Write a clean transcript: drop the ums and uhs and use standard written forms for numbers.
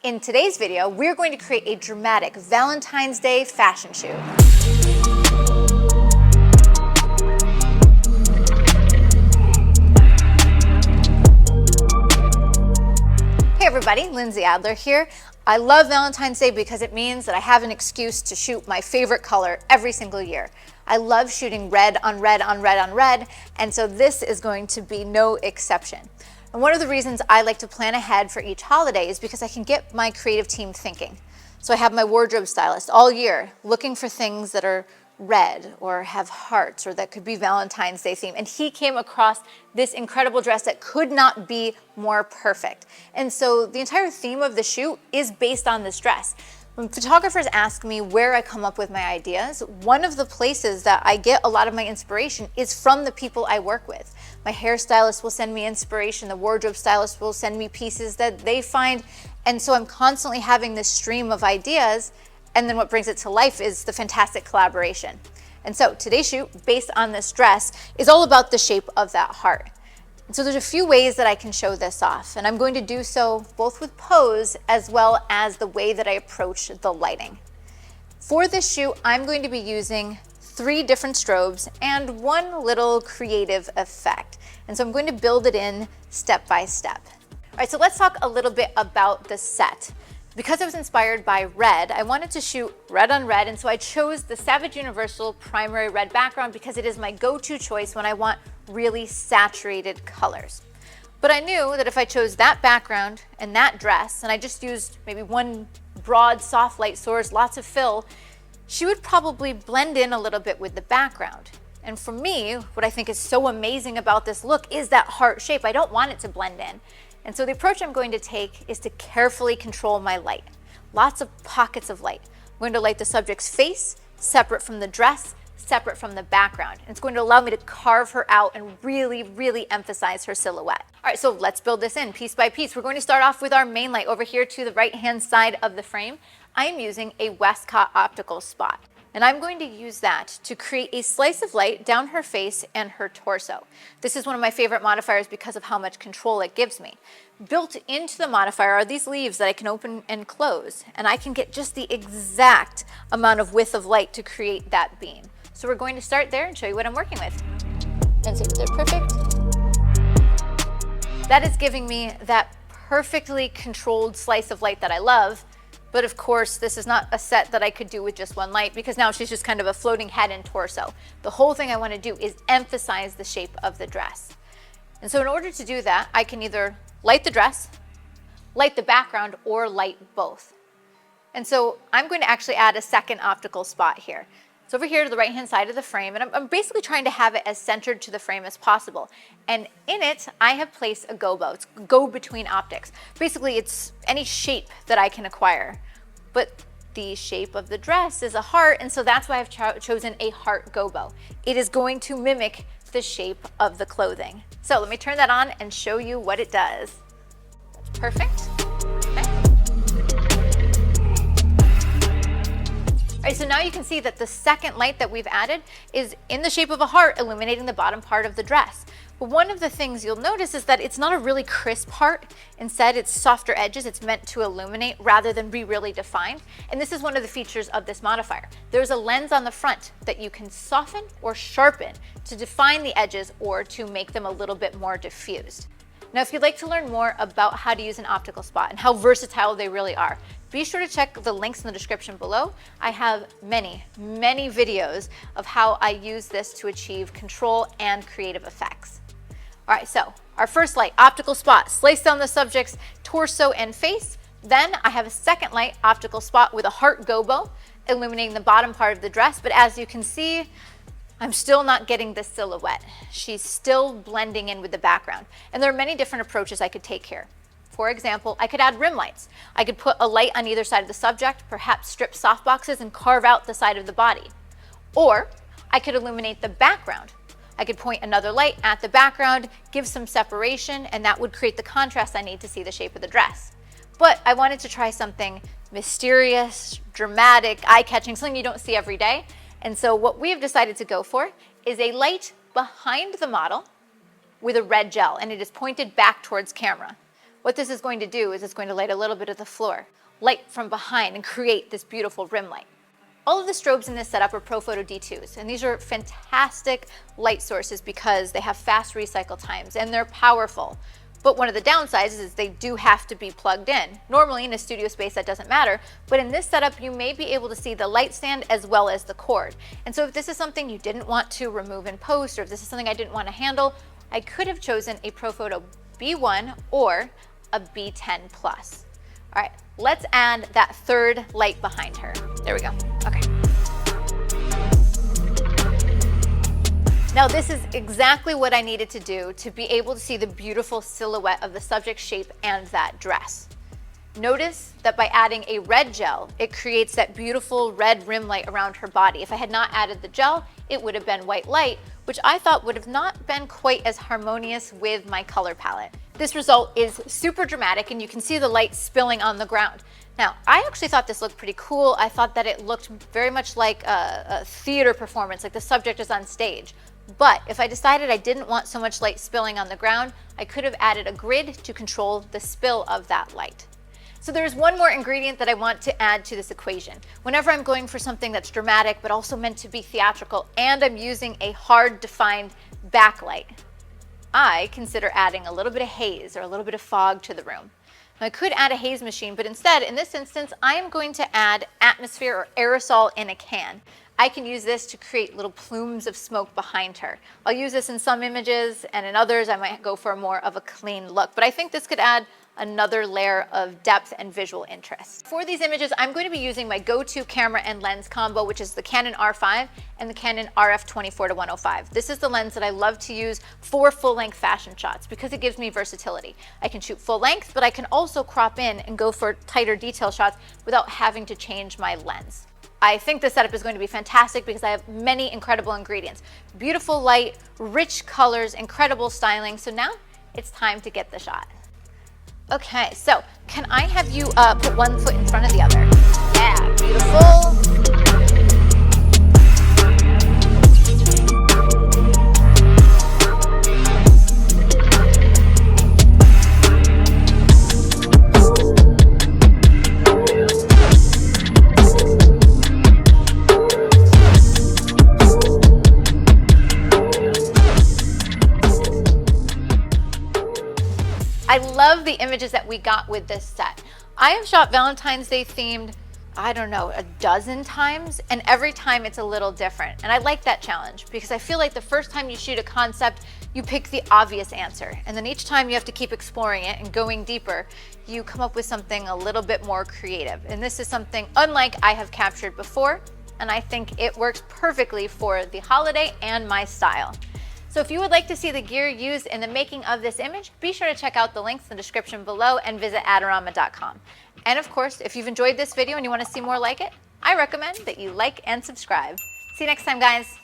In today's video, we're going to create a dramatic Valentine's Day fashion shoot. Hey everybody, Lindsay Adler here. I love Valentine's Day because it means that I have an excuse to shoot my favorite color every single year. I love shooting red on red on red on red, and so this is going to be no exception. And one of the reasons I like to plan ahead for each holiday is because I can get my creative team thinking. So I have my wardrobe stylist all year looking for things that are red or have hearts or that could be Valentine's Day theme. And he came across this incredible dress that could not be more perfect. And so the entire theme of the shoot is based on this dress. When photographers ask me where I come up with my ideas, one of the places that I get a lot of my inspiration is from the people I work with. My hairstylist will send me inspiration, the wardrobe stylist will send me pieces that they find, and so I'm constantly having this stream of ideas, and then what brings it to life is the fantastic collaboration. And so today's shoot, based on this dress, is all about the shape of that heart. So there's a few ways that I can show this off, and I'm going to do so both with pose as well as the way that I approach the lighting. For this shoot, I'm going to be using 3 different strobes and one little creative effect. And so I'm going to build it in step by step. All right, so let's talk a little bit about the set. Because I was inspired by red, I wanted to shoot red on red, and so I chose the Savage Universal primary red background because it is my go-to choice when I want really saturated colors. But I knew that if I chose that background and that dress, and I just used maybe one broad soft light source, lots of fill, she would probably blend in a little bit with the background. And for me, what I think is so amazing about this look is that heart shape. I don't want it to blend in. And so the approach I'm going to take is to carefully control my light. Lots of pockets of light. I'm going to light the subject's face, separate from the dress, separate from the background. And it's going to allow me to carve her out and really, really emphasize her silhouette. All right, so let's build this in piece by piece. We're going to start off with our main light over here to the right-hand side of the frame. I am using a Westcott Optical Spot. And I'm going to use that to create a slice of light down her face and her torso. This is one of my favorite modifiers because of how much control it gives me. Built into the modifier are these leaves that I can open and close, and I can get just the exact amount of width of light to create that beam. So we're going to start there and show you what I'm working with. And see if they're perfect. That is giving me that perfectly controlled slice of light that I love. But of course, this is not a set that I could do with just one light because now she's just kind of a floating head and torso. The whole thing I want to do is emphasize the shape of the dress. And so in order to do that, I can either light the dress, light the background, or light both. And so I'm going to actually add a second optical spot here. It's over here to the right-hand side of the frame, and I'm basically trying to have it as centered to the frame as possible. And in it, I have placed a gobo. It's go-between optics. Basically, it's any shape that I can acquire. But the shape of the dress is a heart, and so that's why I've chosen a Heart Gobo. It is going to mimic the shape of the clothing. So let me turn that on and show you what it does. Perfect. All right, so now you can see that the second light that we've added is in the shape of a heart, illuminating the bottom part of the dress. But one of the things you'll notice is that it's not a really crisp heart. Instead, it's softer edges. It's meant to illuminate rather than be really defined. And this is one of the features of this modifier. There's a lens on the front that you can soften or sharpen to define the edges or to make them a little bit more diffused. Now, if you'd like to learn more about how to use an optical spot and how versatile they really are, be sure to check the links in the description below. I have many, many videos of how I use this to achieve control and creative effects. All right, so our first light, optical spot, slice down the subject's torso and face. Then I have a second light, optical spot with a Heart Gobo, illuminating the bottom part of the dress. But as you can see, I'm still not getting the silhouette. She's still blending in with the background. And there are many different approaches I could take here. For example, I could add rim lights. I could put a light on either side of the subject, perhaps strip softboxes and carve out the side of the body. Or I could illuminate the background. I could point another light at the background, give some separation, and that would create the contrast I need to see the shape of the dress. But I wanted to try something mysterious, dramatic, eye-catching, something you don't see every day. And so what we have decided to go for is a light behind the model with a red gel, and it is pointed back towards camera. What this is going to do is it's going to light a little bit of the floor, light from behind, and create this beautiful rim light. All of the strobes in this setup are ProPhoto D2s, and these are fantastic light sources because they have fast recycle times and they're powerful. But one of the downsides is they do have to be plugged in. Normally in a studio space that doesn't matter, but in this setup you may be able to see the light stand as well as the cord. And so if this is something you didn't want to remove in post, or if this is something I didn't want to handle, I could have chosen a ProPhoto B1 or a B10 Plus. All right, let's add that third light behind her. There we go. Okay. Now this is exactly what I needed to do to be able to see the beautiful silhouette of the subject shape and that dress. Notice that by adding a red gel, it creates that beautiful red rim light around her body. If I had not added the gel, it would have been white light, which I thought would have not been quite as harmonious with my color palette. This result is super dramatic, and you can see the light spilling on the ground. Now, I actually thought this looked pretty cool. I thought that it looked very much like a theater performance, like the subject is on stage. But if I decided I didn't want so much light spilling on the ground, I could have added a grid to control the spill of that light. So there's one more ingredient that I want to add to this equation. Whenever I'm going for something that's dramatic but also meant to be theatrical, and I'm using a hard defined backlight, I consider adding a little bit of haze or a little bit of fog to the room. Now I could add a haze machine, but instead, in this instance, I am going to add atmosphere or aerosol in a can. I can use this to create little plumes of smoke behind her. I'll use this in some images, and in others I might go for more of a clean look, but I think this could add another layer of depth and visual interest. For these images, I'm going to be using my go-to camera and lens combo, which is the Canon R5 and the Canon RF24-105. This is the lens that I love to use for full-length fashion shots because it gives me versatility. I can shoot full length, but I can also crop in and go for tighter detail shots without having to change my lens. I think this setup is going to be fantastic because I have many incredible ingredients. Beautiful light, rich colors, incredible styling. So now it's time to get the shot. Okay, so can I have you put one foot in front of the other? Yeah, beautiful. I love the images that we got with this set. I have shot Valentine's Day themed, I don't know, a dozen times, and every time it's a little different. And I like that challenge because I feel like the first time you shoot a concept, you pick the obvious answer. And then each time you have to keep exploring it and going deeper, you come up with something a little bit more creative. And this is something unlike I have captured before, and I think it works perfectly for the holiday and my style. So if you would like to see the gear used in the making of this image, be sure to check out the links in the description below and visit Adorama.com. And of course, if you've enjoyed this video and you want to see more like it, I recommend that you like and subscribe. See you next time, guys.